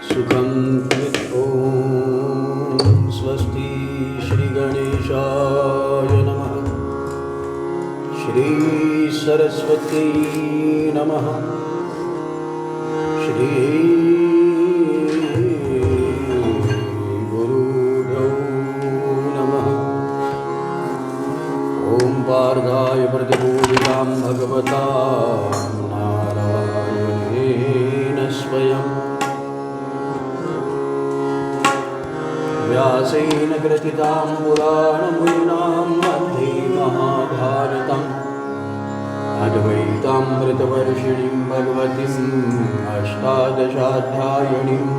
सुखं ॐ स्वस्ति श्री गणेशाय नमः। श्री सरस्वती नमः। श्री गुरुभ्यो नमः। ॐ पार्थाय प्रतिपूजितां भगवता नारायणेन स्वयं व्यासेन ग्रथितां पुराणमुनिनां मध्ये महाभारतम् अद्वैतामृतवर्षिणीं भगवतीम् अष्टादशाध्यायिनीम्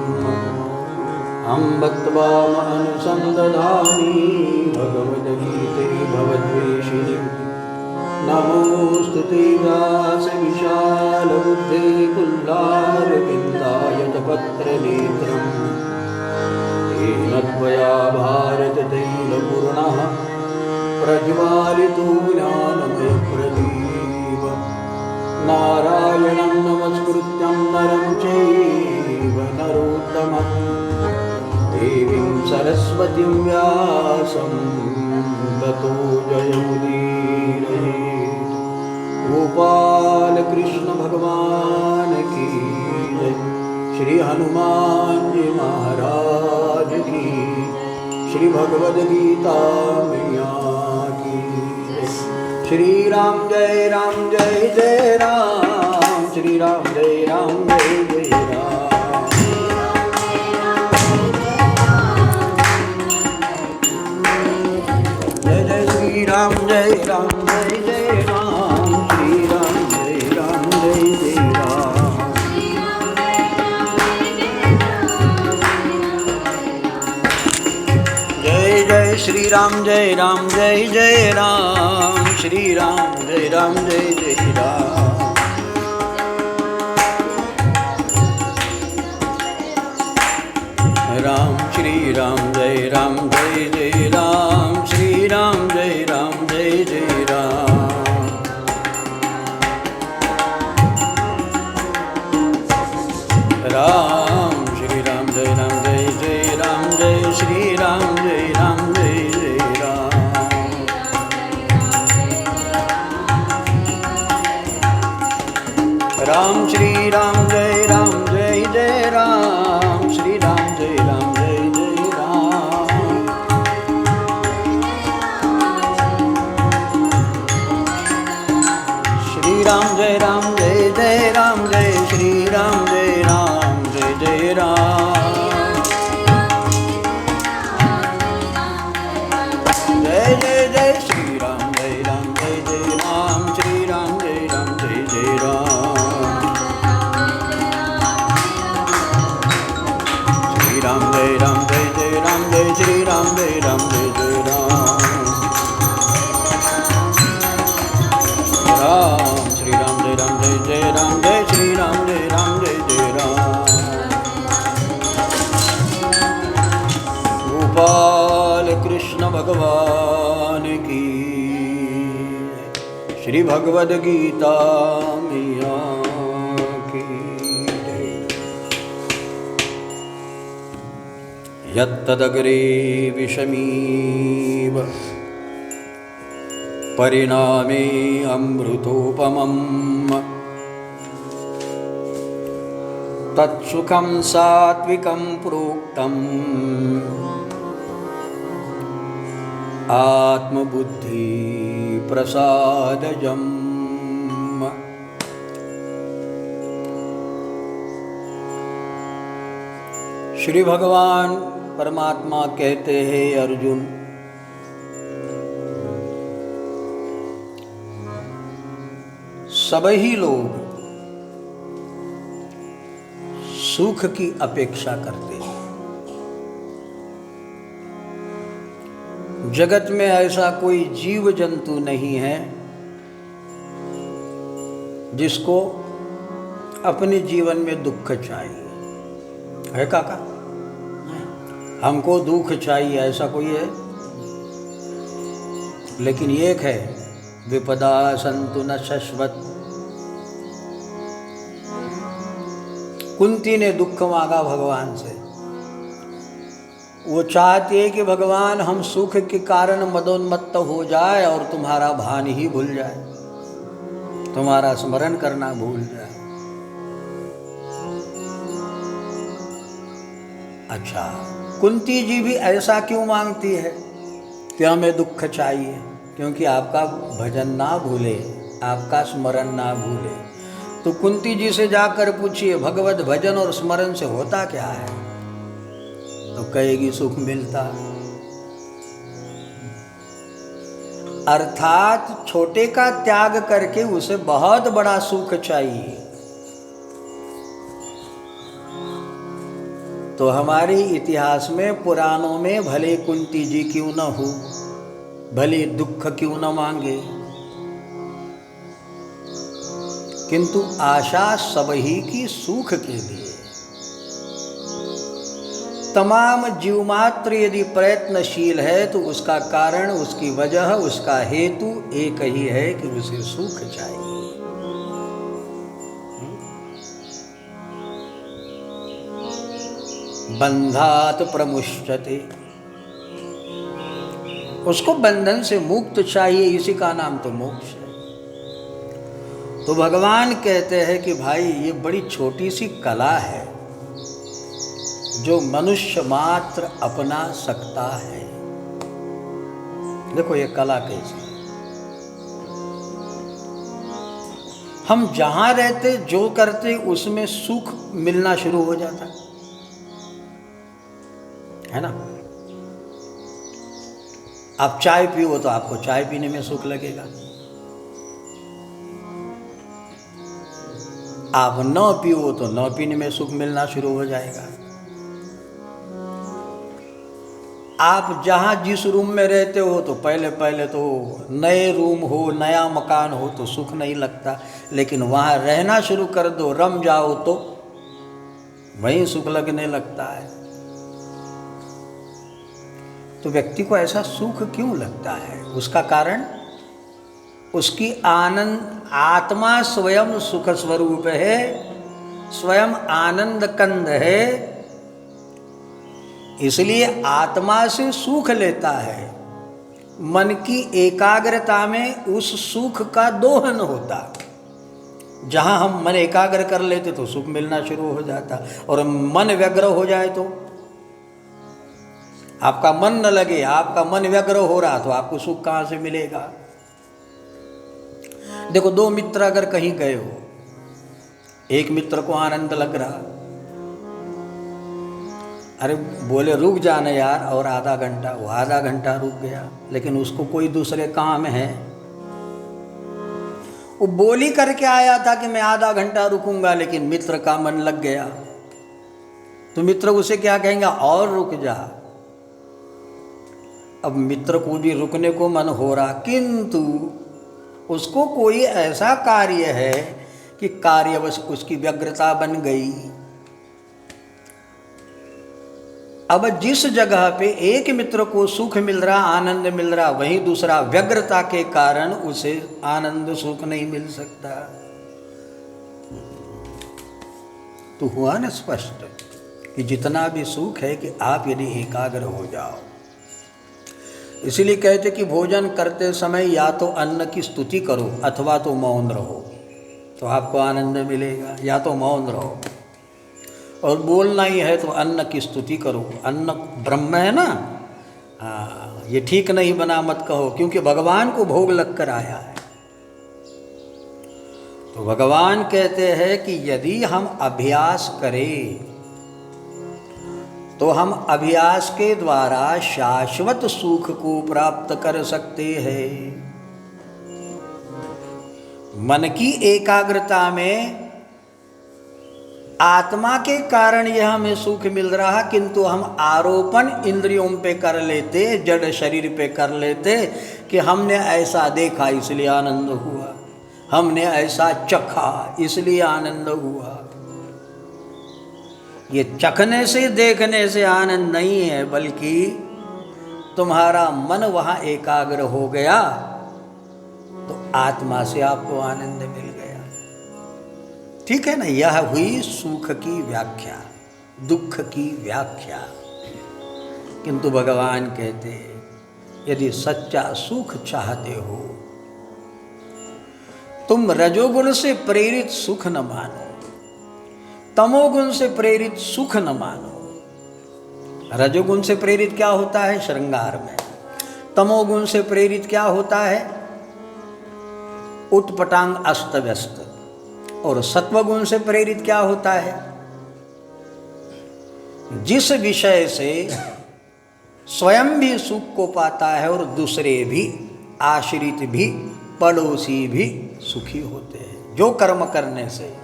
अहं भक्त्वामनुसन्दधामि भगवद्गीते भवद्वेषिणीं। नमोऽस्तुते व्यासविशालबुद्धे कुल्लारविन्दायतपत्रनेत्रम् येन त्वया भारततैलपूर्णः प्रज्वालितो ज्ञानमयप्रदीप। नारायणं नमस्कृत्यं नरं चैव नरोत्तमं देवीं सरस्वतीं व्यासं ततो जयमुदीरयेत्। गोपाल कृष्ण भगवान की जय। श्री हनुमान जी महाराज की। श्री भगवद गीता मैया की जय। श्री राम जय जय राम। श्री राम जय राम। जय जय श्री राम जय राम जय राम। श्री राम जय राम। जय जय श्री राम जय राम जय राम। श्री राम जय राम जय राम। राम श्री राम जय राम जय राम। श्री राम जय राम जय राम। राम श्री राम जय राम जय राम। जय श्री राम जय राम जय राम। राम श्री राम जय राम जय राम। श्री राम जय राम जय राम। श्री राम जय राम जय राम। जय श्री राम जय राम जय राम। जय जय जय श्री राम जय राम जय राम। श्री राम जय राम जय राम। श्री राम जय राम जय राम। जय श्री राम जय राम जय राम। राम श्री राम जय राम जय राम। जय श्री राम जय राम जय राम। गोपाल कृष्ण भगवान की। श्री भगवद गीता मैया की। यत्तदग्रे विषमीव परिणामे अमृतोपमम् तत्सुखं सात्विकं प्रोक्तम् आत्मबुद्धि प्रसादजम्। श्री भगवान परमात्मा कहते हैं, अर्जुन सभी लोग सुख की अपेक्षा करते हैं। जगत में ऐसा कोई जीव जंतु नहीं है जिसको अपने जीवन में दुख चाहिए। है काका? हमको दुख चाहिए ऐसा कोई है? लेकिन एक है, विपदा संतु न शश्वत। कुंती ने दुख मांगा भगवान से। वो चाहती है कि भगवान हम सुख के कारण मदोन्मत्त हो जाए और तुम्हारा भान ही भूल जाए, तुम्हारा स्मरण करना भूल जाए। अच्छा, कुंती जी भी ऐसा क्यों मांगती है कि हमें दुख चाहिए? क्योंकि आपका भजन ना भूले, आपका स्मरण ना भूले। तो कुंती जी से जाकर पूछिए भगवत भजन और स्मरण से होता क्या है? तो कहेगी सुख मिलता। अर्थात छोटे का त्याग करके उसे बहुत बड़ा सुख चाहिए। तो हमारे इतिहास में, पुराणों में भले कुंती जी क्यों न हो, भले दुख क्यों न मांगे, किंतु आशा सब ही की सुख के लिए। तमाम जीव मात्र यदि प्रयत्नशील है तो उसका कारण, उसकी वजह, उसका हेतु एक ही है कि उसे सुख चाहिए। बंधात प्रमुष्यते, उसको बंधन से मुक्त चाहिए, इसी का नाम तो मोक्ष है। तो भगवान कहते हैं कि भाई ये बड़ी छोटी सी कला है जो मनुष्य मात्र अपना सकता है। देखो ये कला कैसी है। हम जहां रहते, जो करते, उसमें सुख मिलना शुरू हो जाता है ना। आप चाय पियो तो आपको चाय पीने में सुख लगेगा, आप न पियो तो न पीने में सुख मिलना शुरू हो जाएगा। आप जहाँ जिस रूम में रहते हो तो पहले तो नए रूम हो, नया मकान हो तो सुख नहीं लगता, लेकिन वहाँ रहना शुरू कर दो, रम जाओ तो वहीं सुख लगने लगता है। तो व्यक्ति को ऐसा सुख क्यों लगता है? उसका कारण उसकी आत्मा स्वयं सुख स्वरूप है, स्वयं आनंद कंद है, इसलिए आत्मा से सुख लेता है। मन की एकाग्रता में उस सुख का दोहन होता। जहां हम मन एकाग्र कर लेते तो सुख मिलना शुरू हो जाता, और मन व्यग्र हो जाए तो, आपका मन न लगे, आपका मन व्यग्र हो रहा तो आपको सुख कहां से मिलेगा? देखो, दो मित्र अगर कहीं गए हो, एक मित्र को आनंद लग रहा, अरे बोले रुक जाना यार और आधा घंटा, वो आधा घंटा रुक गया, लेकिन उसको कोई दूसरे काम है। वो बोली करके आया था कि मैं आधा घंटा रुकूंगा, लेकिन मित्र का मन लग गया, तो मित्र उसे क्या कहेंगे? और रुक जा। अब मित्र को भी रुकने को मन हो रहा, किंतु उसको कोई ऐसा कार्य है कि कार्यवश उसकी व्यग्रता बन गई। अब जिस जगह पे एक मित्र को सुख मिल रहा, आनंद मिल रहा, वहीं दूसरा व्यग्रता के कारण उसे आनंद सुख नहीं मिल सकता। तो हुआ ना स्पष्ट कि जितना भी सुख है कि आप यदि एकाग्र हो जाओ। इसीलिए कहते कि भोजन करते समय या तो अन्न की स्तुति करो अथवा तो मौन रहो, तो आपको आनंद मिलेगा। या तो मौन रहो, और बोलना ही है तो अन्न की स्तुति करो। अन्न ब्रह्म है ना, हाँ, ये ठीक नहीं बना मत कहो, क्योंकि भगवान को भोग लग कर आया है। तो भगवान कहते हैं कि यदि हम अभ्यास करें तो हम अभ्यास के द्वारा शाश्वत सुख को प्राप्त कर सकते हैं। मन की एकाग्रता में आत्मा के कारण यह हमें सुख मिल रहा, किंतु हम आरोपण इंद्रियों पे कर लेते, जड़ शरीर पे कर लेते कि हमने ऐसा देखा इसलिए आनंद हुआ, हमने ऐसा चखा इसलिए आनंद हुआ। ये चखने से, देखने से आनंद नहीं है, बल्कि तुम्हारा मन वहाँ एकाग्र हो गया तो आत्मा से आपको आनंद मिल गया। ठीक है ना, यह हुई सुख की व्याख्या, दुख की व्याख्या। किंतु भगवान कहते यदि सच्चा सुख चाहते हो, तुम रजोगुण से प्रेरित सुख न मानो, तमोगुण से प्रेरित सुख न मानो। रजोगुण से प्रेरित क्या होता है? श्रृंगार में। तमोगुण से प्रेरित क्या होता है? उटपटांग अस्त व्यस्त। और सत्वगुण से प्रेरित क्या होता है? जिस विषय से स्वयं भी सुख को पाता है और दूसरे भी, आश्रित भी, पड़ोसी भी सुखी होते हैं। जो कर्म करने से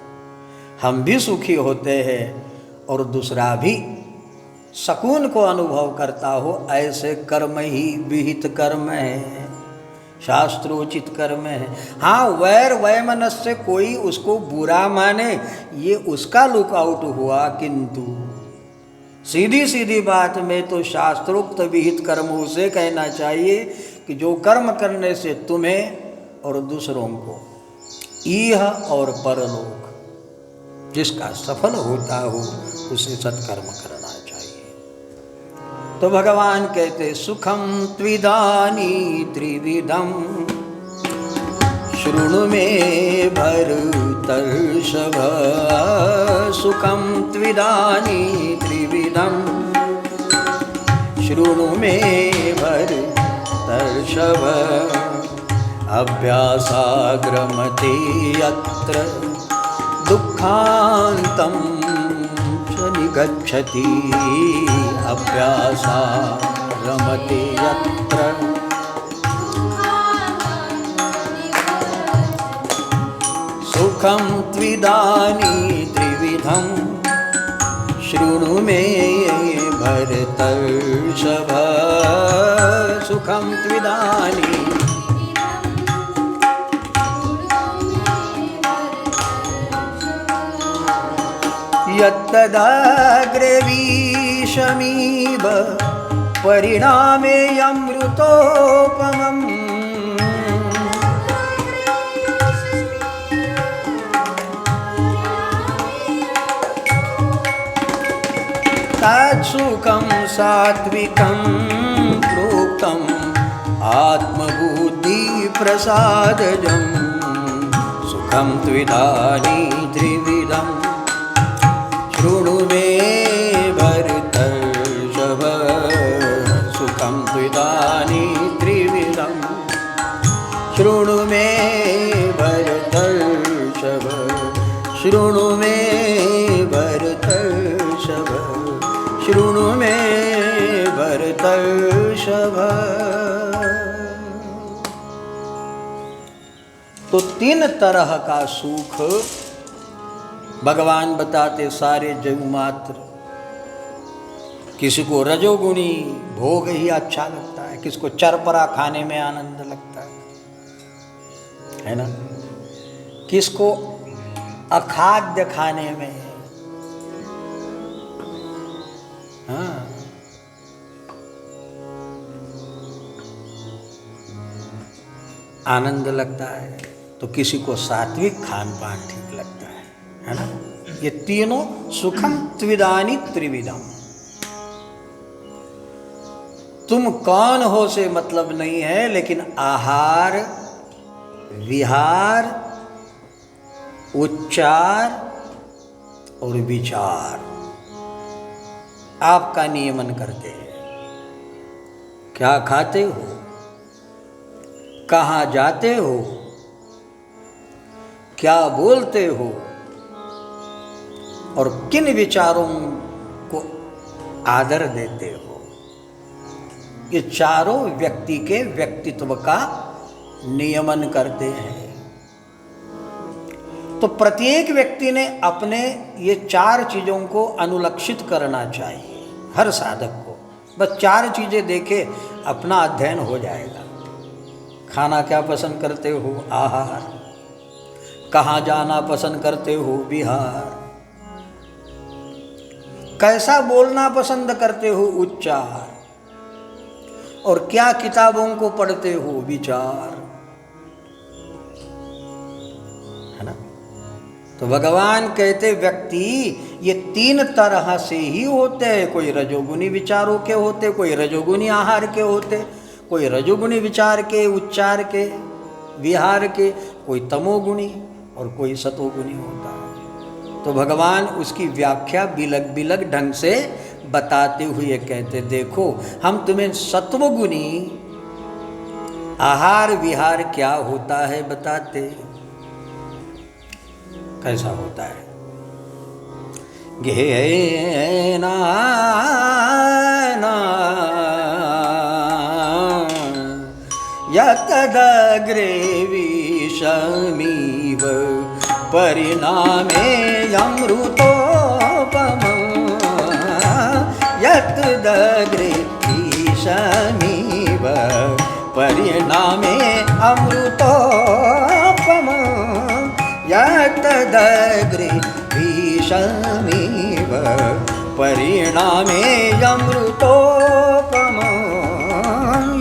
हम भी सुखी होते हैं और दूसरा भी सकून को अनुभव करता हो, ऐसे कर्म ही विहित कर्म है, शास्त्रोचित कर्म है। हाँ, वैर वैमनस्य से कोई उसको बुरा माने, ये उसका लुकआउट हुआ, किंतु सीधी सीधी बात में तो शास्त्रोक्त विहित कर्मों से कहना चाहिए कि जो कर्म करने से तुम्हें और दूसरों को इह और परलोक जिसका सफल होता हो, उसे सत्कर्म करना चाहिए। तो भगवान कहते सुखम त्विदानी त्रिविधम शृणु मे भरतर्षभ। सुखम त्विदानी त्रिविधम शृणु मे भरतर्षभ। अभ्यासाग्रमते यत्र दुःखान्तं च निगच्छति। अभ्यासाग्रमते यत्र सुखं त्विदानी त्रिविधं शृणु मे भरतर्षभ। सुखं त्विदानी यत्तदाग्रे विषमीव परिणामे अमृतोपमम्। तत्सुखं सात्विकं प्रोक्तम् आत्मबुद्धिप्रसादजं। सुखं त्विदानी त्रिविधं शृणु मे भरतर्षभ। सुखं त्विदानी त्रिविधं शृणु मे भरतर्षभ। शृणु मे भरतर्षभ। शृणु मे भरतर्षभ। तो तीन तरह का सुख भगवान बताते सारे जीव मात्र। किसी को रजोगुणी भोग ही अच्छा लगता है, किसी को चरपरा खाने में आनंद लगता है ना, किसको अखाद्य खाने में, हाँ, आनंद लगता है, तो किसी को सात्विक खान पान ठीक लगता है ना। ये तीनों सुखम त्विदानी त्रिविधम। तुम कौन हो से मतलब नहीं है, लेकिन आहार, विहार, उच्चार और विचार आपका नियमन करते हैं। क्या खाते हो, कहाँ जाते हो, क्या बोलते हो और किन विचारों को आदर देते हो, ये चारों व्यक्ति के व्यक्तित्व का नियमन करते हैं। तो प्रत्येक व्यक्ति ने अपने ये चार चीज़ों को अनुलक्षित करना चाहिए, हर साधक को। बस चार चीज़ें देखे अपना अध्ययन हो जाएगा। खाना क्या पसंद करते हो, आहार। कहाँ जाना पसंद करते हो, विहार। कैसा बोलना पसंद करते हो, उच्चार। और क्या किताबों को पढ़ते हो, विचार, है ना। तो भगवान कहते व्यक्ति ये तीन तरह से ही होते हैं। कोई रजोगुनी विचारों के होते, कोई रजोगुनी आहार के होते, कोई रजोगुनी विचार के, उच्चार के, विहार के, कोई तमोगुणी और कोई सतोगुणी होता है। तो भगवान उसकी व्याख्या बिलग बिलग ढंग से बताते हुए कहते देखो हम तुम्हें सत्वगुणी आहार विहार क्या होता है बताते। कैसा होता है? घेना यतदग्रे विषमीव परिणामे अमृतोपमं यतदग्रे विषमीव परिणामे अमृतोपमं यतदग्रे विषमीव परिणामे अमृतोपमं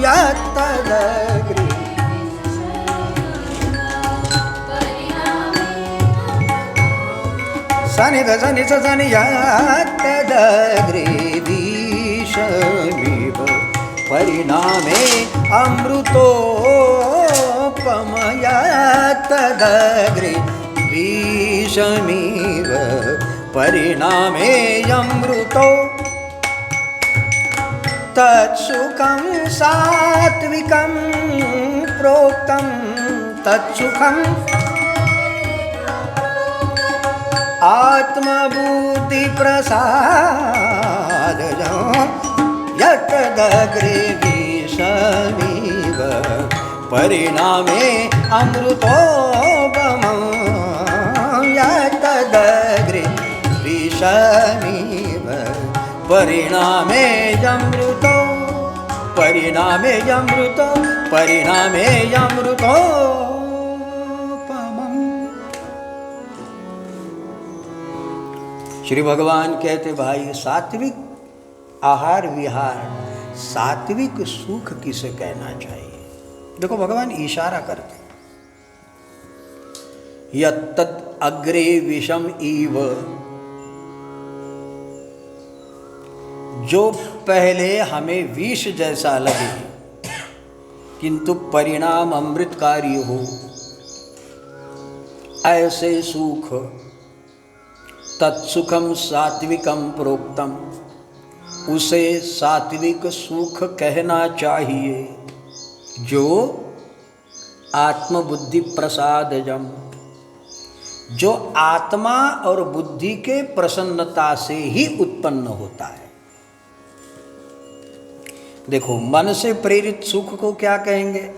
यतदग्रे सनि ध सनि स सनि यतदग्रे विषमीव परिणामे अमृतोपमं यतदग्रे विषमीव परिणामे अमृतो तत्सुखं सात्विकं प्रोक्तं तत्सुखं आत्मबुद्धि प्रसादजं यतदग्रे विषमीव परिणामे अमृतोपमं यतदग्रे विषमीव परिणामे अमृतो परिणामे अमृतो परिणामे अमृतोपमं। श्री भगवान कहते भाई सात्विक आहार विहार, सात्विक सुख किसे कहना चाहिए? देखो भगवान इशारा करते यत्तत् अग्रे विषम इव, जो पहले हमें विष जैसा लगे किंतु परिणाम अमृतकारी हो, ऐसे सुख तत्सुखम सात्विकम प्रोक्तम, उसे सात्विक सुख कहना चाहिए। जो आत्मबुद्धि प्रसादजम, जो आत्मा और बुद्धि के प्रसन्नता से ही उत्पन्न होता है। देखो मन से प्रेरित सुख को क्या कहेंगे?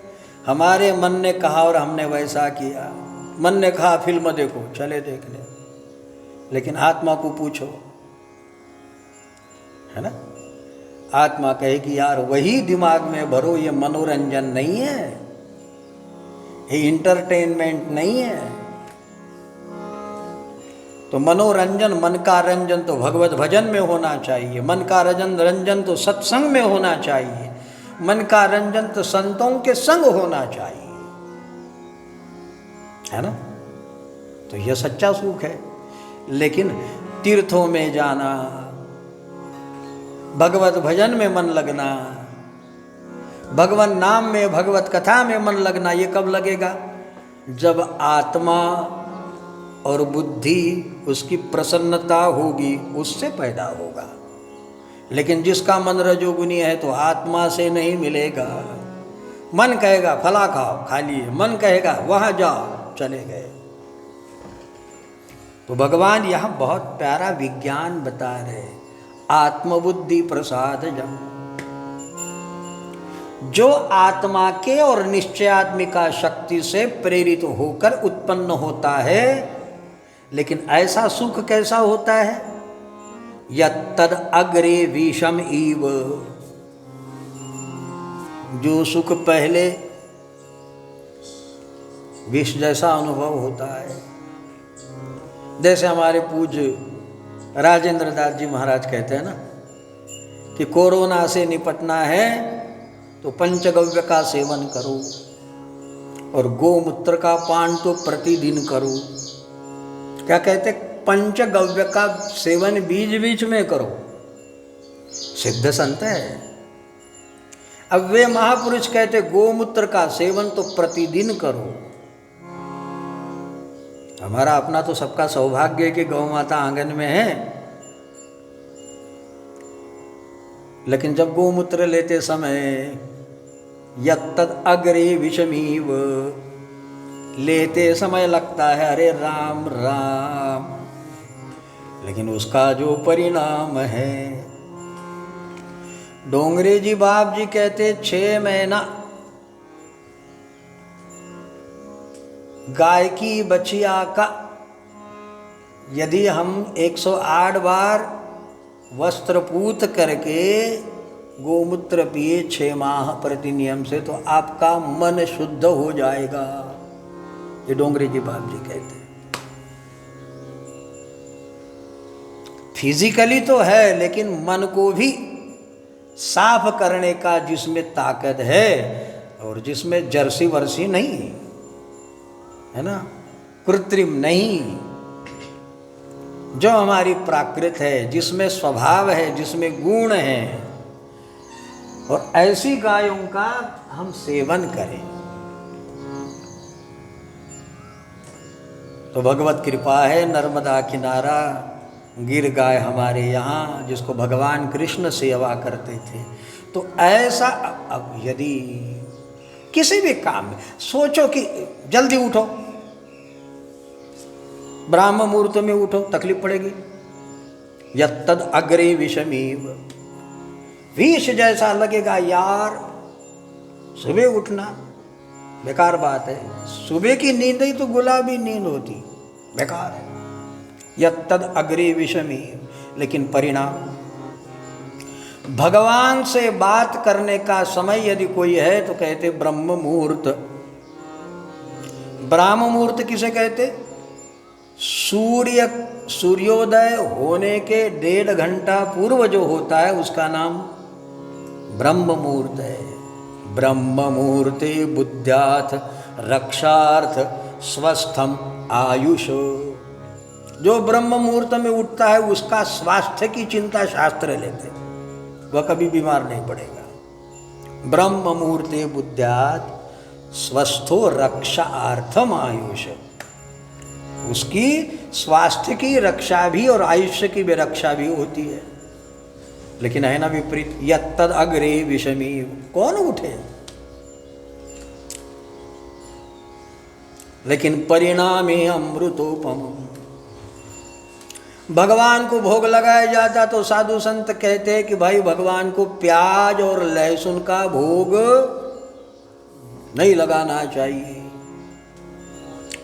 हमारे मन ने कहा और हमने वैसा किया। मन ने कहा फिल्म देखो, चले देख ले, लेकिन आत्मा को पूछो, है ना? आत्मा कहे कि यार वही दिमाग में भरो, ये मनोरंजन नहीं है, ये इंटरटेनमेंट नहीं है। तो मनोरंजन, मन का रंजन तो भगवत भजन में होना चाहिए, मन का रंजन तो सत्संग में होना चाहिए, मन का रंजन तो संतों के संग होना चाहिए, है ना? तो यह सच्चा सुख है। लेकिन तीर्थों में जाना, भगवत भजन में मन लगना, भगवान नाम में, भगवत कथा में मन लगना, ये कब लगेगा? जब आत्मा और बुद्धि उसकी प्रसन्नता होगी, उससे पैदा होगा। लेकिन जिसका मन रजोगुनी है तो आत्मा से नहीं मिलेगा। मन कहेगा फला खाओ, खा लिए, मन कहेगा वहाँ जाओ, चले गए। तो भगवान यहाँ बहुत प्यारा विज्ञान बता रहे, आत्मबुद्धि प्रसादजम, जो आत्मा के और निश्चयात्मिका शक्ति से प्रेरित होकर उत्पन्न होता है। लेकिन ऐसा सुख कैसा होता है? यत्तद अग्रे विषम इव, जो सुख पहले विष जैसा अनुभव होता है। जैसे हमारे पूज्य राजेंद्र दास जी महाराज कहते हैं ना कि कोरोना से निपटना है तो पंचगव्य का सेवन करो और गोमूत्र का पान तो प्रतिदिन करो क्या कहते, पंचगव्य का सेवन बीच बीच में करो, सिद्ध संत है। अब वे महापुरुष कहते गोमूत्र का सेवन तो प्रतिदिन करो। हमारा अपना तो सबका सौभाग्य है कि गौ माता आंगन में है, लेकिन जब गोमूत्र लेते समय यत्तद अग्रे विषमीव, लेते समय लगता है अरे राम राम, लेकिन उसका जो परिणाम है। डोंगरे जी बाप जी कहते 6 महीना गाय की बछिया का यदि हम 108 बार वस्त्र पूत करके गोमूत्र पिए 6 माह प्रति नियम से, तो आपका मन शुद्ध हो जाएगा। ये डोंगरे जी बाप जी कहते हैं। फिजिकली तो है, लेकिन मन को भी साफ करने का जिसमें ताकत है, और जिसमें जर्सी वर्सी नहीं है ना, कृत्रिम नहीं, जो हमारी प्राकृत है, जिसमें स्वभाव है, जिसमें गुण है, और ऐसी गायों का हम सेवन करें तो भगवत कृपा है। नर्मदा किनारा गिर गाय हमारे यहाँ, जिसको भगवान कृष्ण सेवा करते थे। तो ऐसा अब यदि किसी भी काम में सोचो कि जल्दी उठो, ब्राह्म मुहूर्त में उठो, तकलीफ पड़ेगी। यत्तद अग्रे विषमीव, विष जैसा लगेगा यार, सुबह उठना बेकार बात है। सुबह की नींद ही तो गुलाबी नींद होती, बेकार है। यत्तद अग्रे विषमीव, लेकिन परिणाम भगवान से बात करने का समय यदि कोई है तो कहते ब्रह्म मुहूर्त। ब्राह्म मुहूर्त किसे कहते? सूर्योदय होने के 1.5 घंटा पूर्व जो होता है उसका नाम ब्रह्म मुहूर्त है। ब्रह्म मुहूर्ते बुद्ध्यार्थ रक्षार्थ स्वस्थम आयुष। जो ब्रह्म मुहूर्त में उठता है उसका स्वास्थ्य की चिंता शास्त्र लेते, वह कभी बीमार नहीं पड़ेगा। ब्रह्म मुहूर्ते बुद्ध्यात् स्वस्थो रक्षार्थम आयुष। उसकी स्वास्थ्य की रक्षा भी और आयुष्य की भी रक्षा भी होती है। लेकिन है ना विपरीत, यत्तद अग्रे विषमी, कौन उठे? लेकिन परिणामे अमृतोपम। भगवान को भोग लगाया जाता तो साधु संत कहते कि भाई भगवान को प्याज और लहसुन का भोग नहीं लगाना चाहिए।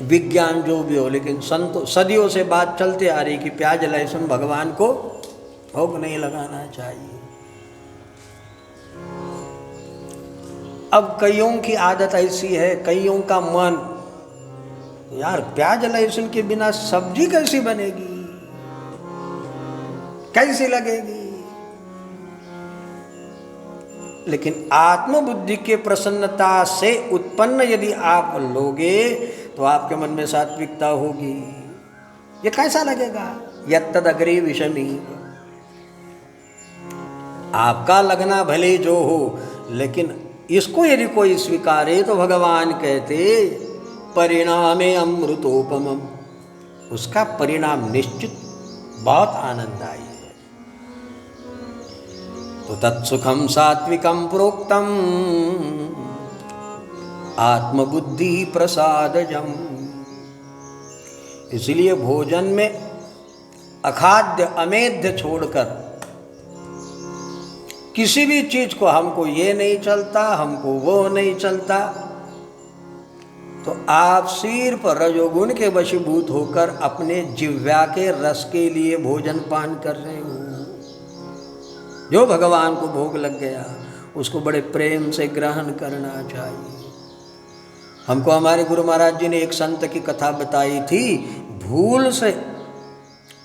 विज्ञान जो भी हो, लेकिन संत सदियों से बात चलते आ रही कि प्याज लहसुन भगवान को भोग नहीं लगाना चाहिए। अब कईयों की आदत ऐसी है, कईयों का मन, यार प्याज लहसुन के बिना सब्जी कैसी बनेगी, कैसी लगेगी? लेकिन आत्मबुद्धि के प्रसन्नता से उत्पन्न यदि आप लोगे तो आपके मन में सात्विकता होगी। ये कैसा लगेगा? यत्तद अग्रे विषमी। आपका लगना भले जो हो, लेकिन इसको यदि कोई स्वीकारे तो भगवान कहते परिणामे अमृतोपमम। उसका परिणाम निश्चित बहुत आनंददायी है। तो तत्सुखम सात्विकम प्रोक्तम आत्मबुद्धि प्रसादजम। इसलिए भोजन में अखाद्य अमेध्य छोड़कर किसी भी चीज को हमको ये नहीं चलता, हमको वो नहीं चलता, तो आप सिर्फ रजोगुण के वशीभूत होकर अपने जिह्वा के रस के लिए भोजन पान कर रहे हो। जो भगवान को भोग लग गया उसको बड़े प्रेम से ग्रहण करना चाहिए। हमको हमारे गुरु महाराज जी ने एक संत की कथा बताई थी। भूल से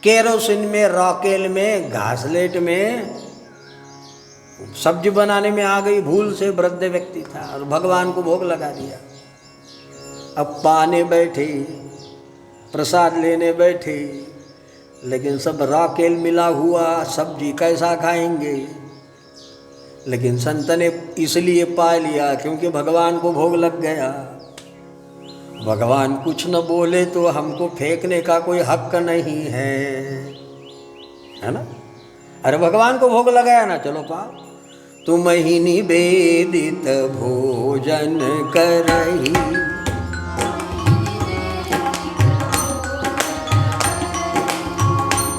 केरोसिन में, रॉकेल में, घासलेट में सब्जी बनाने में आ गई भूल से। वृद्ध व्यक्ति था और भगवान को भोग लगा दिया। अब पाने बैठे प्रसाद लेने बैठे, लेकिन सब राकेल मिला हुआ सब्जी कैसा खाएंगे। लेकिन संत ने इसलिए पा लिया क्योंकि भगवान को भोग लग गया। भगवान कुछ न बोले तो हमको फेंकने का कोई हक नहीं है ना। अरे भगवान को भोग लगाया ना, चलो पाओ। तुम ही निवेदित भोजन करही,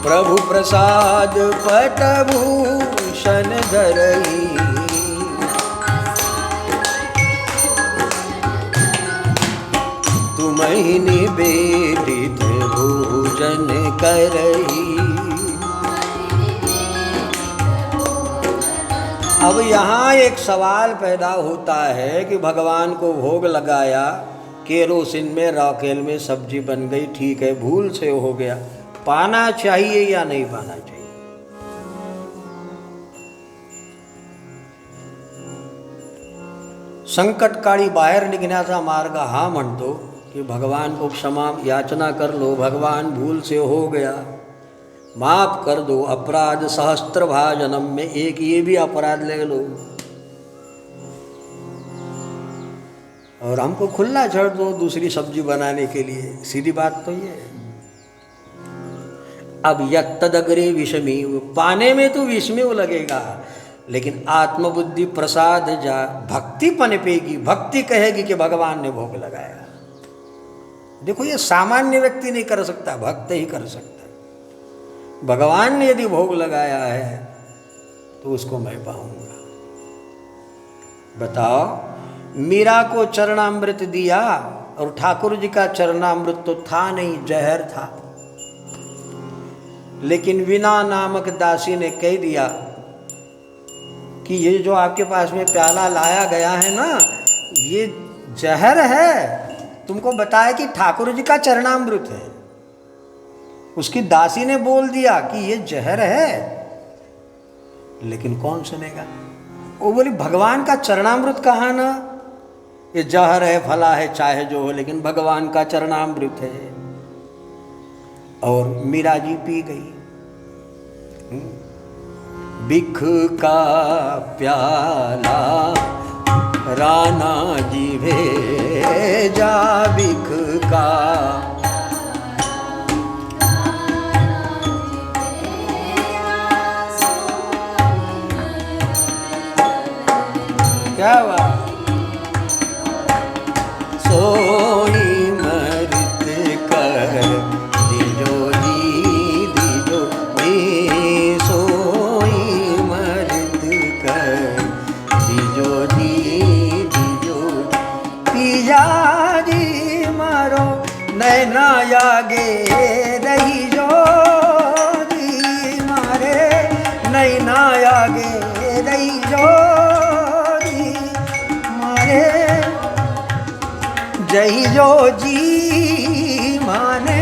प्रभु प्रसाद पटभूषण धरही। तुम ही निवेदित भोजन करही। अब यहाँ एक सवाल पैदा होता है कि भगवान को भोग लगाया, केरोसिन में राकेल में सब्जी बन गई, ठीक है, भूल से हो गया, पाना चाहिए या नहीं पाना चाहिए? संकटकाळी बाहेर निघण्याचा मार्ग हा म्हणतो कि भगवान को क्षमा याचना कर लो, भगवान भूल से हो गया, माफ कर दो, अपराध सहस्त्र भाजनम में एक ये भी अपराध ले लो और हमको खुला छोड़ दो दूसरी सब्जी बनाने के लिए। सीधी बात तो ये है। अब यत्तदग्रे विषमीव, पाने में तो विषमीव लगेगा, लेकिन आत्मबुद्धि प्रसाद जा भक्ति पनपेगी, भक्ति कहेगी कि भगवान ने भोग लगाया। देखो ये सामान्य व्यक्ति नहीं कर सकता, भक्त ही कर सकता। भगवान ने यदि भोग लगाया है तो उसको मैं पाऊंगा। बताओ, मीरा को चरणामृत दिया और ठाकुर जी का चरणामृत तो था नहीं, जहर था, लेकिन वीणा नामक दासी ने कह दिया कि ये जो आपके पास में प्याला लाया गया है ना, ये जहर है। तुमको बताया कि ठाकुर जी का चरणामृत है, उसकी दासी ने बोल दिया कि ये जहर है, लेकिन कौन सुनेगा? वो बोली भगवान का चरणामृत कहाँ ना, ये जहर है, फला है, चाहे जो हो, लेकिन भगवान का चरणामृत है। और मीरा जी पी गई। बिख का प्याला राणा जी भेजा, बिख का क्या हुआ? सोई मृत कर दिजो जी, सोई मृत कर दिजो जी, पिया जी मारो नैना यागे रही जो जी, मारे नैना यागे रही जो, जही जो जी माने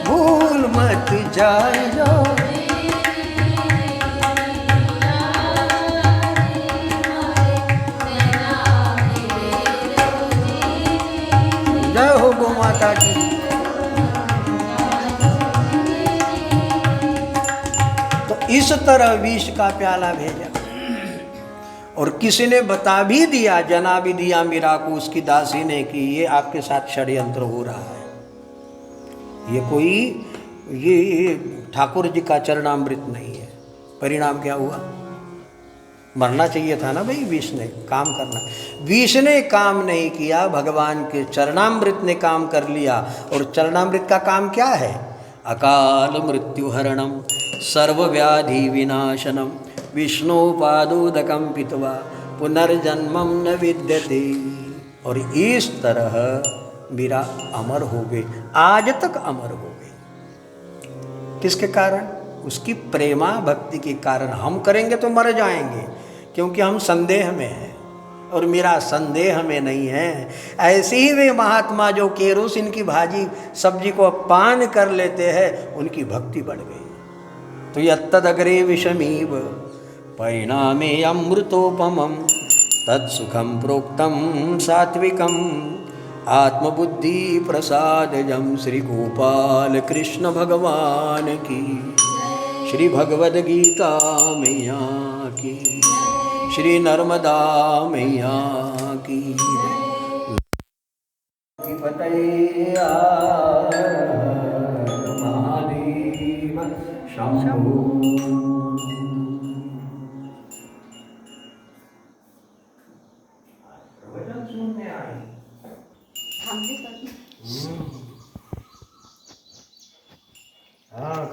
भूल मत जाए जो। जय हो गो माता की। तो इस तरह विष का प्याला भेजा और किसी ने बता भी दिया, जना भी दिया मीरा को, उसकी दासी ने, कि ये आपके साथ षड्यंत्र हो रहा है, ये कोई ये ठाकुर जी का चरणामृत नहीं है। परिणाम क्या हुआ? मरना चाहिए था ना भाई, विष ने काम करना, विष ने काम नहीं किया, भगवान के चरणामृत ने काम कर लिया। और चरणामृत का काम क्या है? अकाल मृत्युहरणम सर्वव्याधि विनाशनम विष्णुपादोदकं पीत्वा पुनर्जन्मं न विद्यते। और इस तरह मीरा अमर हो गई, आज तक अमर हो गई। किसके कारण? उसकी प्रेमा भक्ति के कारण। हम करेंगे तो मर जाएंगे क्योंकि हम संदेह में हैं, और मीरा संदेह में नहीं है। ऐसे ही वे महात्मा जो केरोसिन की भाजी सब्जी को पान कर लेते हैं, उनकी भक्ति बढ़ गई। तो यत्तदग्रे विषमीव परिणामे अमृतोपमं तत्सुखं प्रोक्तं सात्विकं आत्मबुद्धि प्रसादजं श्री गोपाल कृष्ण भगवान की, श्री भगवद गीता मैया की, श्री नर्मदा मैया की। पतये महादेव शंभो। प्रवचन सुनने आए। हाँ